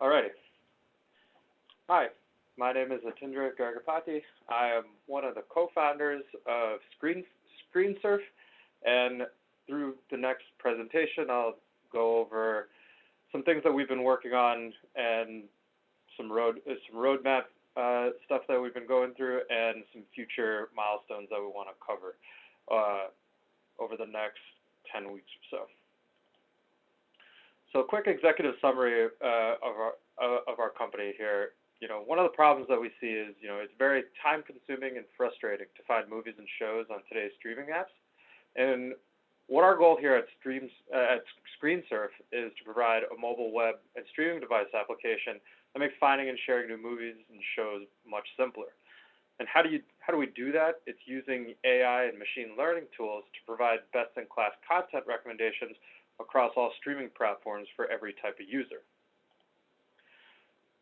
Alrighty. Hi, my name is Atindra Garigipati. I am one of the co-founders of ScreenSurf, and through the next presentation, I'll go over some things that we've been working on and some roadmap stuff that we've been going through, and some future milestones that we want to cover over the next 10 weeks or so. So a quick executive summary of our company here. One of the problems that we see is, it's very time-consuming and frustrating to find movies and shows on today's streaming apps. And what our goal here at ScreenSurf is to provide a mobile web and streaming device application that makes finding and sharing new movies and shows much simpler. And how do we do that? It's using AI and machine learning tools to provide best-in-class content recommendations across all streaming platforms for every type of user.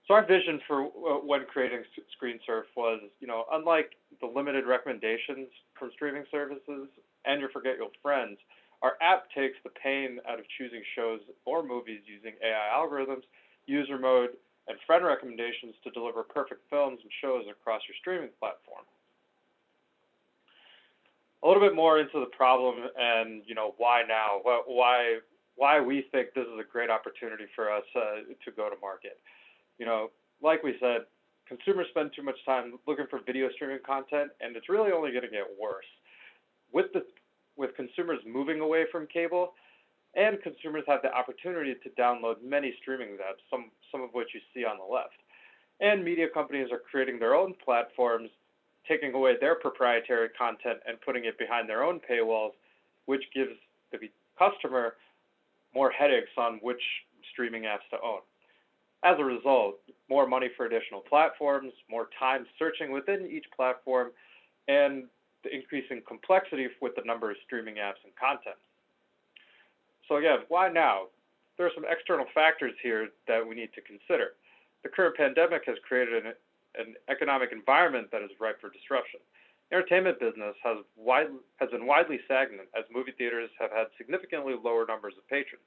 So our vision for when creating ScreenSurf was, unlike the limited recommendations from streaming services and your Forget Your Friends, our app takes the pain out of choosing shows or movies using AI algorithms, user mode, and friend recommendations to deliver perfect films and shows across your streaming platform. A little bit more into the problem and, why now? Why we think this is a great opportunity for us to go to market. Like we said, consumers spend too much time looking for video streaming content, and it's really only going to get worse. With consumers moving away from cable, and consumers have the opportunity to download many streaming apps, some of which you see on the left. And media companies are creating their own platforms, taking away their proprietary content and putting it behind their own paywalls, which gives the customer more headaches on which streaming apps to own. As a result, more money for additional platforms, more time searching within each platform, and the increasing complexity with the number of streaming apps and content. So again, why now? There are some external factors here that we need to consider. The current pandemic has created an economic environment that is ripe for disruption. Entertainment business has been widely stagnant as movie theaters have had significantly lower numbers of patrons.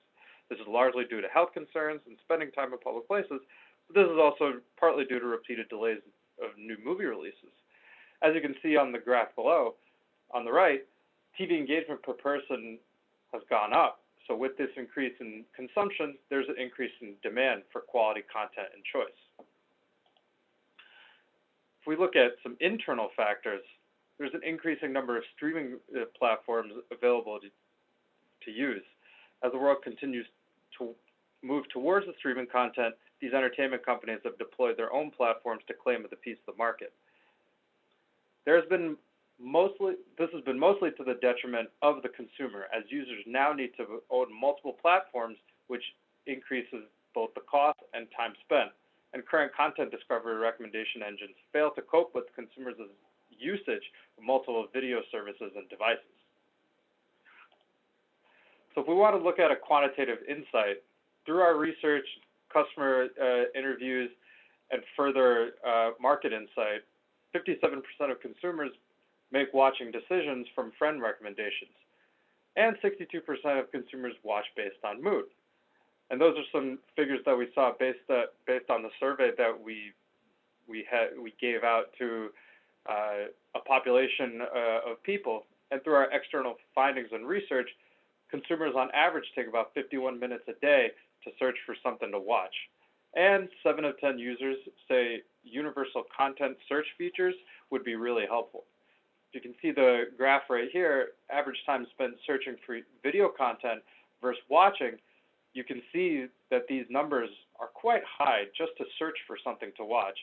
This is largely due to health concerns and spending time in public places, but this is also partly due to repeated delays of new movie releases. As you can see on the graph below, on the right, TV engagement per person has gone up. So with this increase in consumption, there's an increase in demand for quality content and choice. If we look at some internal factors, there's an increasing number of streaming platforms available to use. As the world continues to move towards the streaming content, these entertainment companies have deployed their own platforms to claim a piece of the market. This has been mostly to the detriment of the consumer, as users now need to own multiple platforms, which increases both the cost and time spent. And current content discovery recommendation engines fail to cope with consumers' usage of multiple video services and devices. So if we want to look at a quantitative insight, through our research, customer interviews, and further market insight, 57% of consumers make watching decisions from friend recommendations, and 62% of consumers watch based on mood. And those are some figures that we saw based on the survey that we gave out to a population of people. And through our external findings and research, consumers on average take about 51 minutes a day to search for something to watch. And 7 of 10 users say universal content search features would be really helpful. You can see the graph right here, average time spent searching for video content versus watching. You can see that these numbers are quite high just to search for something to watch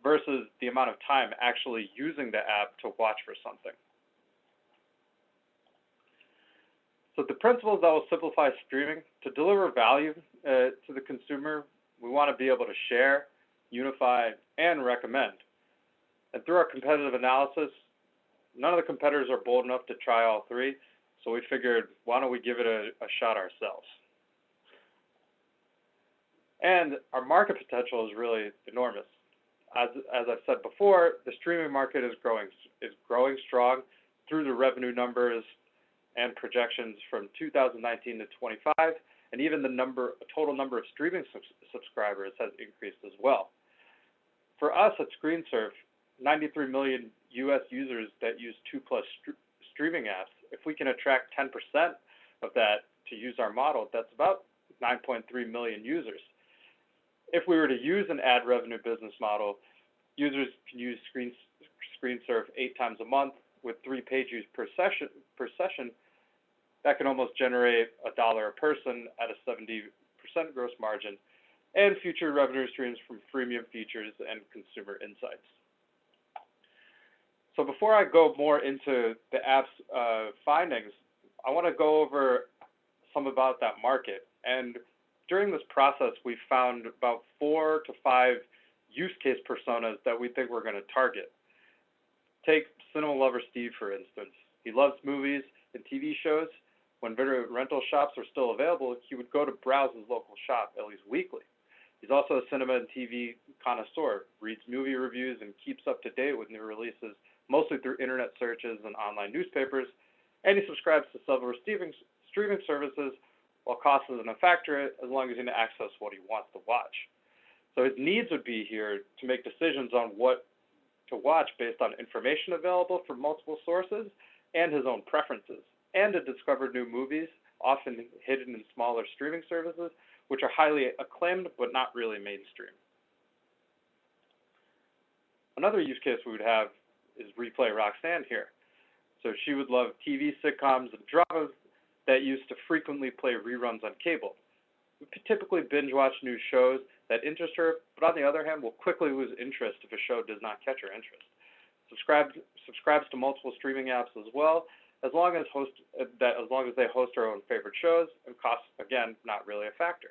versus the amount of time actually using the app to watch for something. So the principles that will simplify streaming, to deliver value to the consumer, we want to be able to share, unify, and recommend. And through our competitive analysis, none of the competitors are bold enough to try all three, so we figured, why don't we give it a shot ourselves? And our market potential is really enormous. As I've said before, the streaming market is growing strong through the revenue numbers and projections from 2019 to 25, and even the total number of streaming subscribers has increased as well. For us at ScreenSurf, 93 million U.S. users that use 2+ streaming apps, if we can attract 10% of that to use our model, that's about 9.3 million users. If we were to use an ad revenue business model, users can use ScreenSurf 8 times a month with 3 page views per session. That can almost generate $1 a person at a 70% gross margin, and future revenue streams from freemium features and consumer insights. So before I go more into the app's findings, I want to go over some about that market. And during this process, we found about 4 to 5 use case personas that we think we're going to target. Take cinema lover Steve, for instance. He loves movies and TV shows. When video rental shops are still available, he would go to browse his local shop at least weekly. He's also a cinema and TV connoisseur, reads movie reviews, and keeps up to date with new releases, mostly through internet searches and online newspapers, and he subscribes to several streaming services while cost isn't a factor as long as he can access what he wants to watch. So his needs would be here to make decisions on what to watch based on information available from multiple sources and his own preferences, and to discover new movies, often hidden in smaller streaming services, which are highly acclaimed but not really mainstream. Another use case we would have is Replay Roxanne here. So she would love TV sitcoms and dramas that used to frequently play reruns on cable. We could typically binge watch new shows that interest her, but on the other hand, will quickly lose interest if a show does not catch her interest. Subscribes to multiple streaming apps as well, as long as they host her own favorite shows, and cost, again, not really a factor.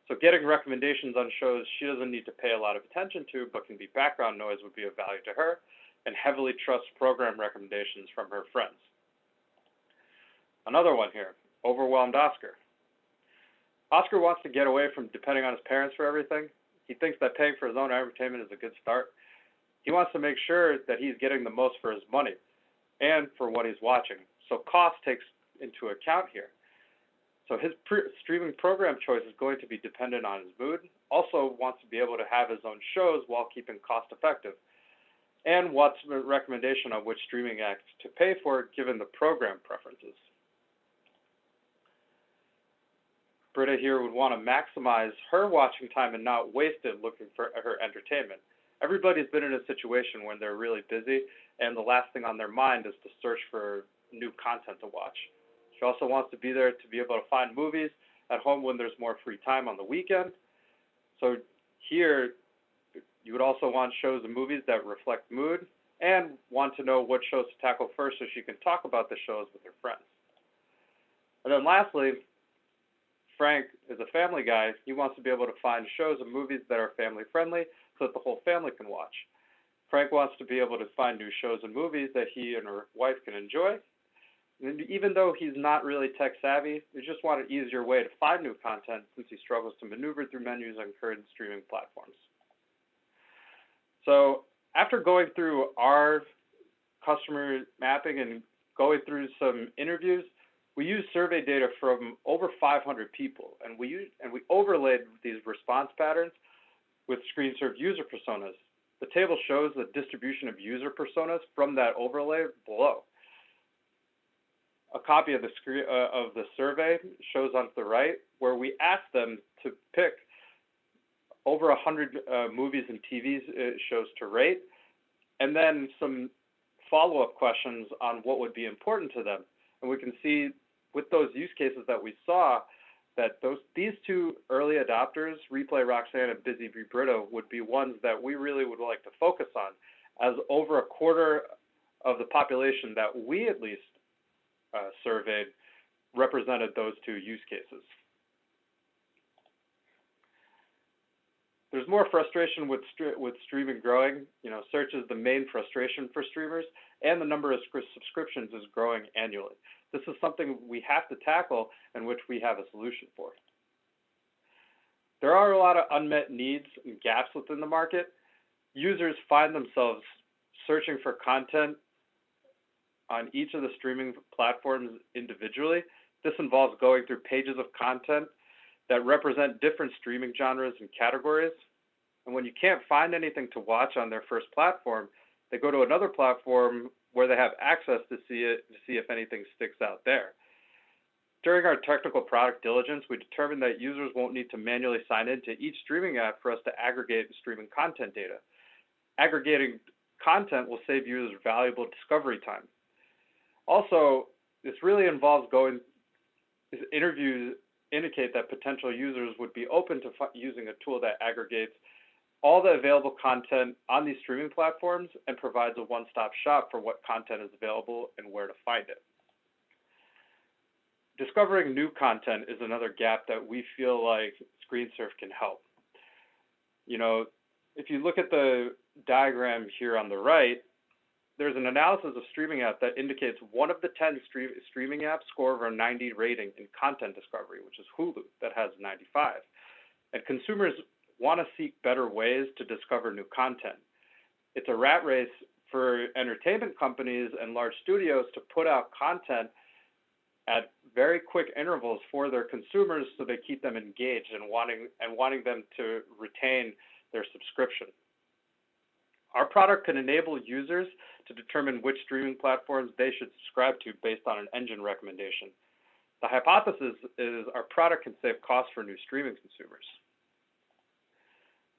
So getting recommendations on shows she doesn't need to pay a lot of attention to, but can be background noise, would be of value to her, and heavily trusts program recommendations from her friends. Another one here, overwhelmed Oscar. Oscar wants to get away from depending on his parents for everything. He thinks that paying for his own entertainment is a good start. He wants to make sure that he's getting the most for his money and for what he's watching. So cost takes into account here. So his streaming program choice is going to be dependent on his mood. Also wants to be able to have his own shows while keeping cost effective, and wants a recommendation on which streaming app to pay for given the program preferences. Britta here would want to maximize her watching time and not waste it looking for her entertainment. Everybody's been in a situation when they're really busy and the last thing on their mind is to search for new content to watch. She also wants to be there to be able to find movies at home when there's more free time on the weekend. So here, you would also want shows and movies that reflect mood and want to know what shows to tackle first so she can talk about the shows with her friends. And then lastly, Frank is a family guy. He wants to be able to find shows and movies that are family friendly so that the whole family can watch. Frank wants to be able to find new shows and movies that he and her wife can enjoy. And even though he's not really tech savvy, he just wants an easier way to find new content since he struggles to maneuver through menus on current streaming platforms. So after going through our customer mapping and going through some interviews, we used survey data from over 500 people, and we overlaid these response patterns with ScreenSurf user personas. The table shows the distribution of user personas from that overlay below. A copy of the survey shows on the right, where we asked them to pick over 100 movies and TV shows to rate, and then some follow-up questions on what would be important to them. And we can see with those use cases that we saw that these two early adopters, Replay Roxanne and Busy Bee Britta, would be ones that we really would like to focus on, as over a quarter of the population that we at least surveyed represented those two use cases. There's more frustration with streaming growing. Search is the main frustration for streamers, and the number of subscriptions is growing annually. This is something we have to tackle and which we have a solution for. There are a lot of unmet needs and gaps within the market. Users find themselves searching for content on each of the streaming platforms individually. This involves going through pages of content that represent different streaming genres and categories. And when you can't find anything to watch on their first platform, they go to another platform where they have access to see if anything sticks out there. During our technical product diligence, we determined that users won't need to manually sign into each streaming app for us to aggregate streaming content data. Aggregating content will save users valuable discovery time. Also, this really involves interviews indicate that potential users would be open to using a tool that aggregates all the available content on these streaming platforms and provides a one-stop shop for what content is available and where to find it. Discovering new content is another gap that we feel like ScreenSurf can help. You know, if you look at the diagram here on the right, there's an analysis of streaming app that indicates one of the 10 streaming apps score over a 90 rating in content discovery, which is Hulu, that has 95. And consumers want to seek better ways to discover new content. It's a rat race for entertainment companies and large studios to put out content at very quick intervals for their consumers so they keep them engaged and wanting them to retain their subscription. Our product can enable users to determine which streaming platforms they should subscribe to based on an engine recommendation. The hypothesis is our product can save costs for new streaming consumers.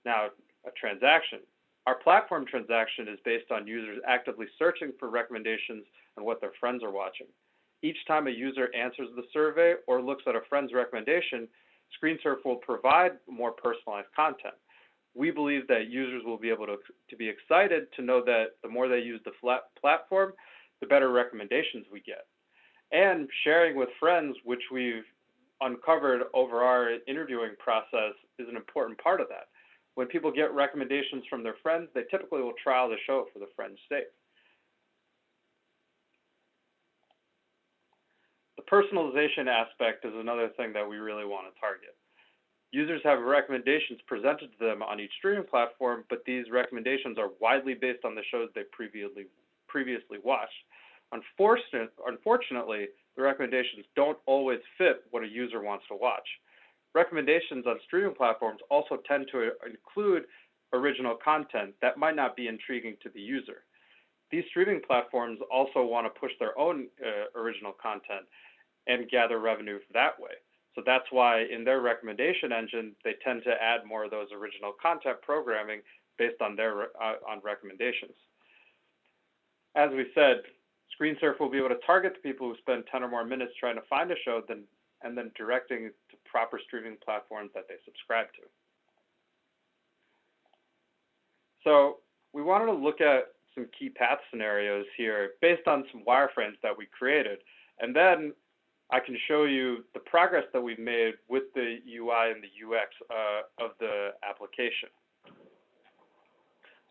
Now, a transaction. Our platform transaction is based on users actively searching for recommendations and what their friends are watching. Each time a user answers the survey or looks at a friend's recommendation, ScreenSurf will provide more personalized content. We believe that users will be able to be excited to know that the more they use the platform, the better recommendations we get. And sharing with friends, which we've uncovered over our interviewing process, is an important part of that. When people get recommendations from their friends, they typically will trial the show for the friend's sake. The personalization aspect is another thing that we really want to target. Users have recommendations presented to them on each streaming platform, but these recommendations are widely based on the shows they previously watched. Unfortunately, the recommendations don't always fit what a user wants to watch. Recommendations on streaming platforms also tend to include original content that might not be intriguing to the user. These streaming platforms also want to push their own original content and gather revenue that way. So that's why in their recommendation engine, they tend to add more of those original content programming based on their on recommendations. As we said, ScreenSurf will be able to target the people who spend 10 or more minutes trying to find a show and then directing to proper streaming platforms that they subscribe to. So we wanted to look at some key path scenarios here based on some wireframes that we created. And then I can show you the progress that we've made with the UI and the UX of the application.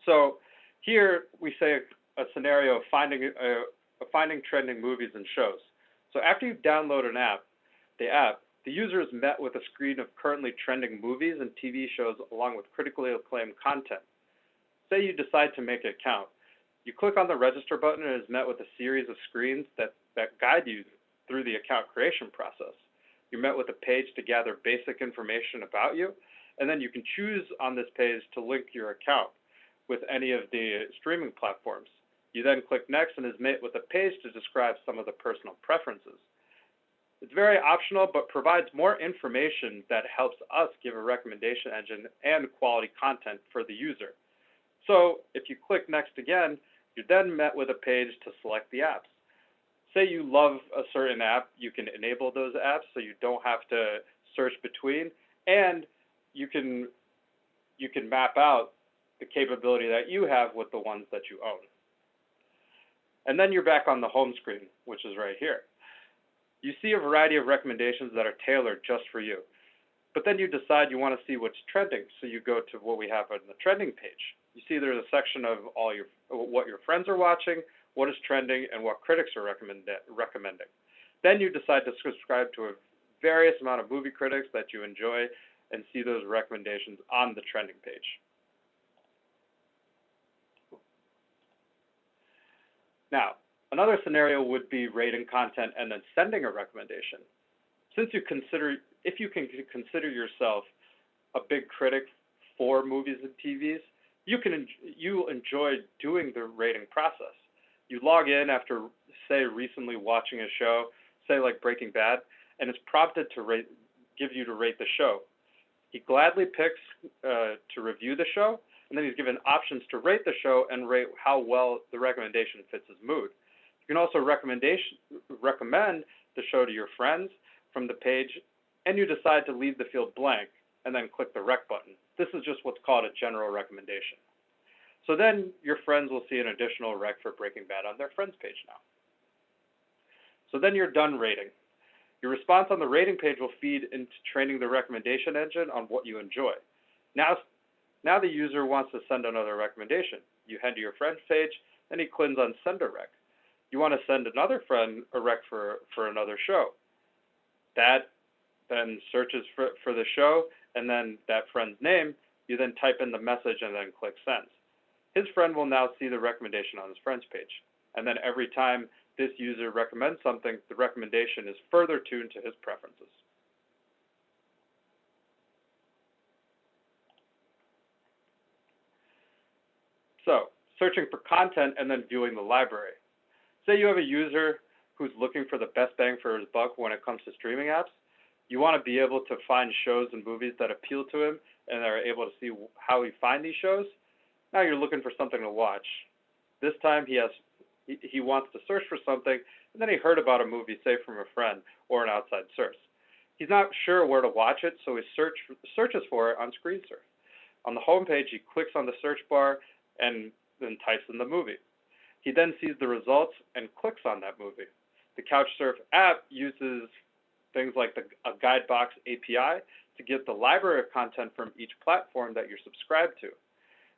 So here we say a scenario of finding trending movies and shows. So after you download the user is met with a screen of currently trending movies and TV shows along with critically acclaimed content. Say you decide to make an account. You click on the register button and it is met with a series of screens that guide you through the account creation process. You're met with a page to gather basic information about you, and then you can choose on this page to link your account with any of the streaming platforms. You then click next and is met with a page to describe some of the personal preferences. It's very optional, but provides more information that helps us give a recommendation engine and quality content for the user. So if you click next again, you're then met with a page to select the apps. Say you love a certain app, you can enable those apps so you don't have to search between, and you can map out the capability that you have with the ones that you own. And then you're back on the home screen, which is right here. You see a variety of recommendations that are tailored just for you. But then you decide you want to see what's trending, so you go to what we have on the trending page. You see there's a section of what your friends are watching, what is trending, and what critics are recommending. Then you decide to subscribe to a various amount of movie critics that you enjoy and see those recommendations on the trending page. Now, another scenario would be rating content and then sending a recommendation. if you can consider yourself a big critic for movies and TVs, you enjoy doing the rating process. You log in after, say, recently watching a show, say like Breaking Bad, and it's prompted to give you to rate the show. He gladly picks to review the show, and then he's given options to rate the show and rate how well the recommendation fits his mood. You can also recommend the show to your friends from the page, and you decide to leave the field blank and then click the rec button. This is just what's called a general recommendation. So then your friends will see an additional rec for Breaking Bad on their friends page now. So then you're done rating. Your response on the rating page will feed into training the recommendation engine on what you enjoy. Now the user wants to send another recommendation. You head to your friends page, and he clicks on send a rec. You want to send another friend a rec for another show. That then searches for the show, and then that friend's name. You then type in the message and then click send. His friend will now see the recommendation on his friends page. And then every time this user recommends something, the recommendation is further tuned to his preferences. So, searching for content and then viewing the library. Say you have a user who's looking for the best bang for his buck when it comes to streaming apps. You want to be able to find shows and movies that appeal to him and are able to see how he finds these shows. Now you're looking for something to watch. This time he wants to search for something, and then he heard about a movie, say from a friend or an outside source. He's not sure where to watch it, so he searches for it on ScreenSurf. On the home page, he clicks on the search bar and then types in the movie. He then sees the results and clicks on that movie. The CouchSurf app uses things like a Guidebox API to get the library of content from each platform that you're subscribed to.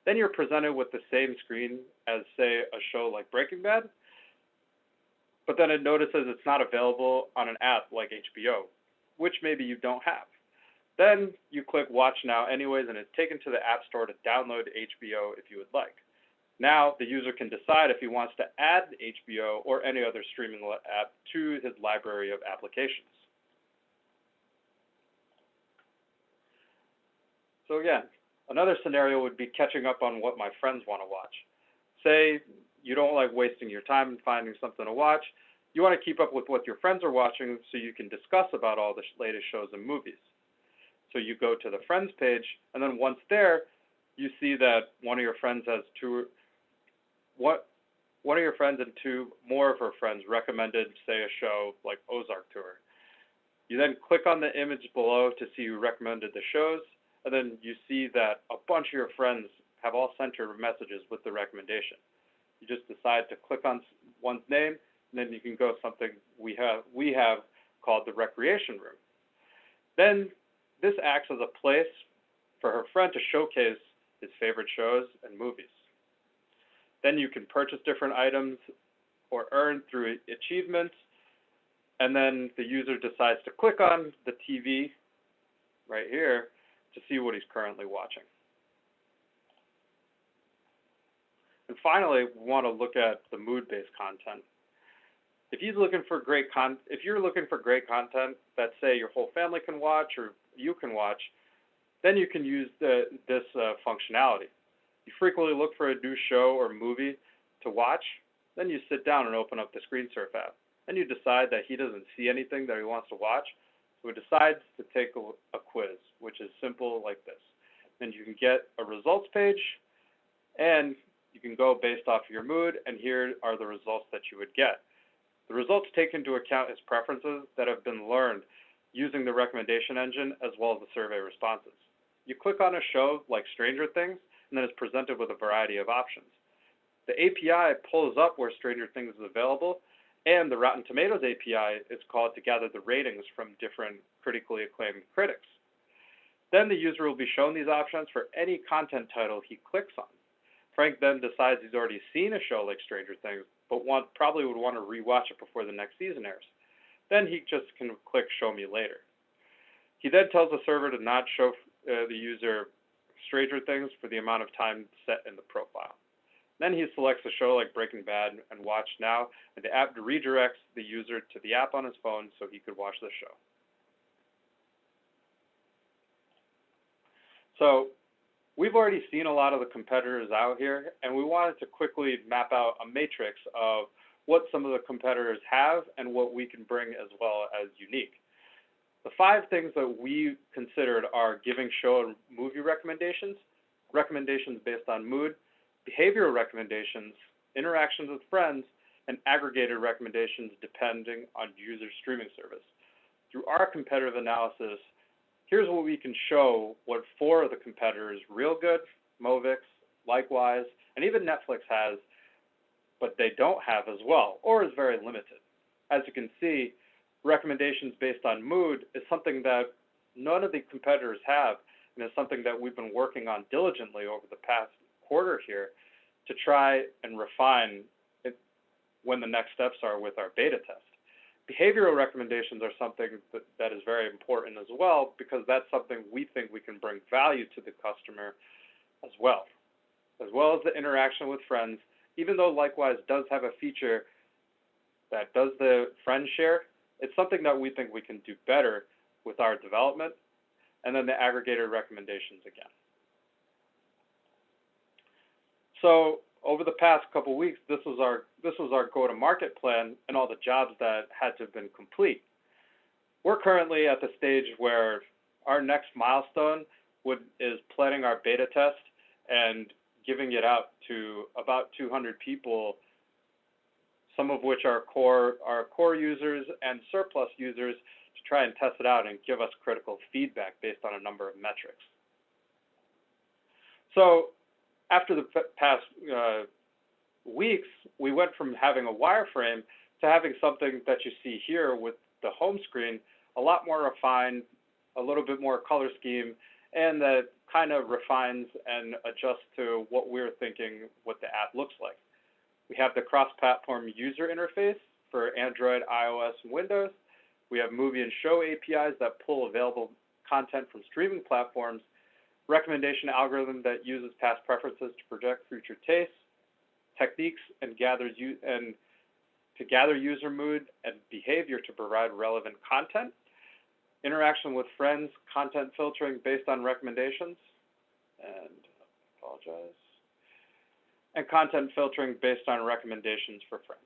Then you're presented with the same screen as, say, a show like Breaking Bad, but then it notices it's not available on an app like HBO, which maybe you don't have. Then you click Watch Now anyways, and it's taken to the App Store to download HBO if you would like. Now the user can decide if he wants to add HBO or any other streaming app to his library of applications. So again, another scenario would be catching up on what my friends want to watch. Say you don't like wasting your time in finding something to watch. You want to keep up with what your friends are watching so you can discuss about all the latest shows and movies. So you go to the friends page, and then once there, you see that one of your friends and two more of her friends recommended, say, a show like Ozark to her. You then click on the image below to see who recommended the shows, and then you see that a bunch of your friends have all sent her messages with the recommendation. You just decide to click on one's name, and then you can go something we have called the recreation room. Then this acts as a place for her friend to showcase his favorite shows and movies. Then you can purchase different items or earn through achievements, and then the user decides to click on the TV right here to see what he's currently watching. And finally, we want to look at the mood-based content. If you're looking for great content that, say, your whole family can watch or you can watch, then you can use this functionality. You frequently look for a new show or movie to watch, then you sit down and open up the ScreenSurf app. Then you decide that he doesn't see anything that he wants to watch, so he decides to take a quiz, which is simple like this. Then you can get a results page, and you can go based off of your mood, and here are the results that you would get. The results take into account his preferences that have been learned using the recommendation engine as well as the survey responses. You click on a show like Stranger Things, and then it's presented with a variety of options. The API pulls up where Stranger Things is available, and the Rotten Tomatoes API is called to gather the ratings from different critically acclaimed critics. Then the user will be shown these options for any content title he clicks on. Frank then decides he's already seen a show like Stranger Things, but probably would want to rewatch it before the next season airs. Then he just can click Show Me Later. He then tells the server to not show the user Stranger Things for the amount of time set in the profile. Then he selects a show like Breaking Bad and Watch Now, and the app redirects the user to the app on his phone so he could watch the show. So we've already seen a lot of the competitors out here, and we wanted to quickly map out a matrix of what some of the competitors have and what we can bring as well as unique. The 5 things that we considered are giving show and movie recommendations, recommendations based on mood, behavioral recommendations, interactions with friends, and aggregated recommendations depending on user streaming service. Through our competitive analysis, here's what we can show what 4 of the competitors, Realgood, Movix, Likewise, and even Netflix has, but they don't have as well, or is very limited. As you can see, recommendations based on mood is something that none of the competitors have, and is something that we've been working on diligently over the past quarter here to try and refine it when the next steps are with our beta test. Behavioral recommendations are something that is very important as well, because that's something we think we can bring value to the customer as well as the interaction with friends. Even though Likewise does have a feature that does the friend share, it's something that we think we can do better with our development, and then the aggregated recommendations again. So over the past couple of weeks, this was our go-to-market plan and all the jobs that had to have been complete. We're currently at the stage where our next milestone is planning our beta test and giving it out to about 200 people, some of which are core users and surplus users, to try and test it out and give us critical feedback based on a number of metrics. So after the past weeks, we went from having a wireframe to having something that you see here with the home screen, a lot more refined, a little bit more color scheme, and that kind of refines and adjusts to what we're thinking what the app looks like. We have the cross-platform user interface for Android, iOS, and Windows. We have movie and show APIs that pull available content from streaming platforms, recommendation algorithm that uses past preferences to project future tastes, techniques and to gather user mood and behavior to provide relevant content, interaction with friends, content filtering based on recommendations, and content filtering based on recommendations for friends.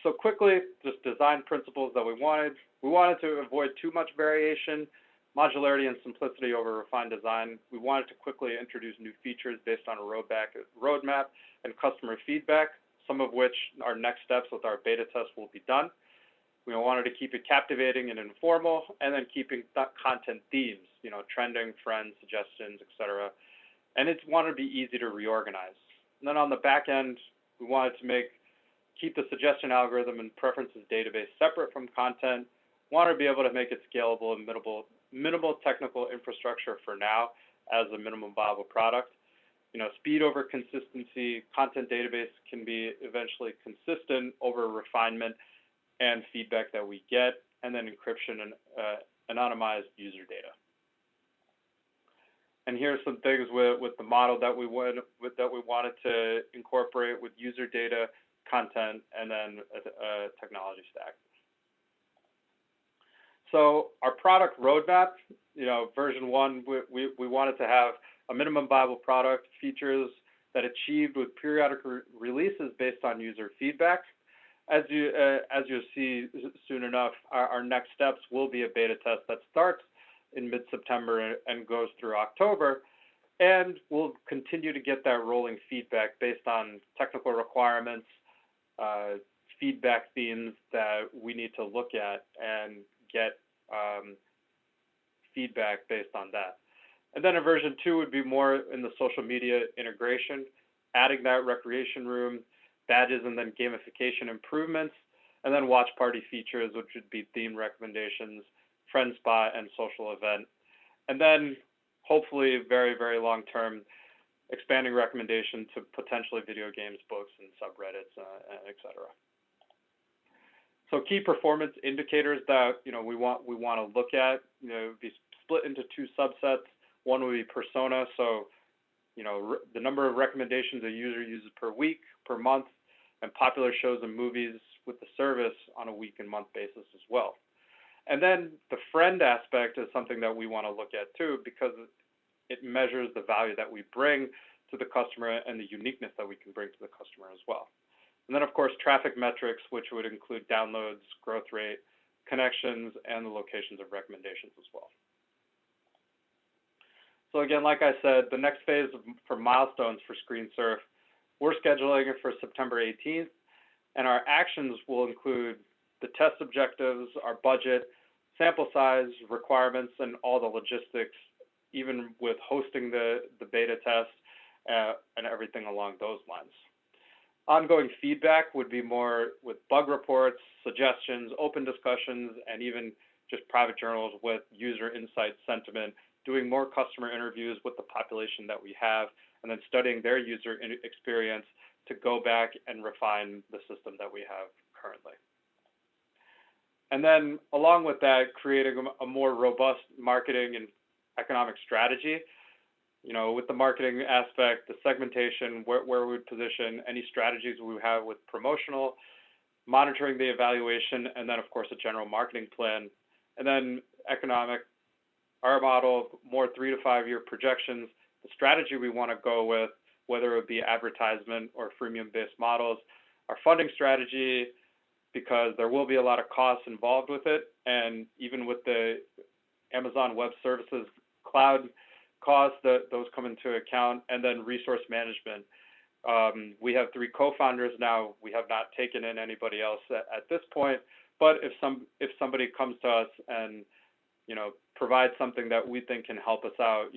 So quickly, just design principles that we wanted. We wanted to avoid too much variation, modularity and simplicity over refined design. We wanted to quickly introduce new features based on a roadmap and customer feedback, some of which our next steps with our beta test will be done. We wanted to keep it captivating and informal, and then keeping content themes, trending, friends, suggestions, etc. And it wanted to be easy to reorganize. And then on the back end, we wanted to keep the suggestion algorithm and preferences database separate from content. Wanted to be able to make it scalable and minimal technical infrastructure for now as a minimum viable product. Speed over consistency, content database can be eventually consistent over refinement and feedback that we get, and then encryption and anonymized user data. And here's some things with the model that we wanted to incorporate with user data, content, and then a technology stack. So our product roadmap, version 1, we wanted to have a minimum viable product, features that achieved with periodic releases based on user feedback. As you'll see soon enough, our next steps will be a beta test that starts in mid-September and goes through October, and we'll continue to get that rolling feedback based on technical requirements, feedback themes that we need to look at and get feedback based on that. And then a version 2 would be more in the social media integration, adding that recreation room, badges, and then gamification improvements, and then watch party features, which would be theme recommendations, friend spot, and social event. And then hopefully very, very long term, expanding recommendation to potentially video games, books, and subreddits, etc. So key performance indicators that we want to look at, be split into 2 subsets. One would be persona, so the number of recommendations a user uses per week, per month, and popular shows and movies with the service on a week and month basis as well. And then the friend aspect is something that we want to look at too, because it measures the value that we bring to the customer and the uniqueness that we can bring to the customer as well. And then, of course, traffic metrics, which would include downloads, growth rate, connections, and the locations of recommendations as well. So again, like I said, the next phase for milestones for ScreenSurf, we're scheduling it for September 18th, and our actions will include the test objectives, our budget, sample size, requirements, and all the logistics, even with hosting the beta test and everything along those lines. Ongoing feedback would be more with bug reports, suggestions, open discussions, and even just private journals with user insight sentiment, doing more customer interviews with the population that we have, and then studying their user experience to go back and refine the system that we have currently. And then along with that, creating a more robust marketing and economic strategy. You know, with the marketing aspect, the segmentation, where we would position, any strategies we have with promotional, monitoring the evaluation, and then of course a general marketing plan. And then economic, our model, more 3 to 5 year projections, the strategy we want to go with, whether it be advertisement or freemium-based models, our funding strategy, because there will be a lot of costs involved with it, and even with the Amazon Web Services cloud costs, those come into account, and then resource management. We have 3 co-founders now. We have not taken in anybody else at this point, but if somebody comes to us and provide something that we think can help us out,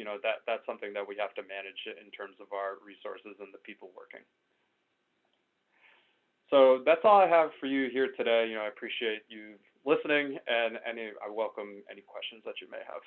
that's something that we have to manage in terms of our resources and the people working. So that's all I have for you here today. I appreciate you listening, and I welcome any questions that you may have.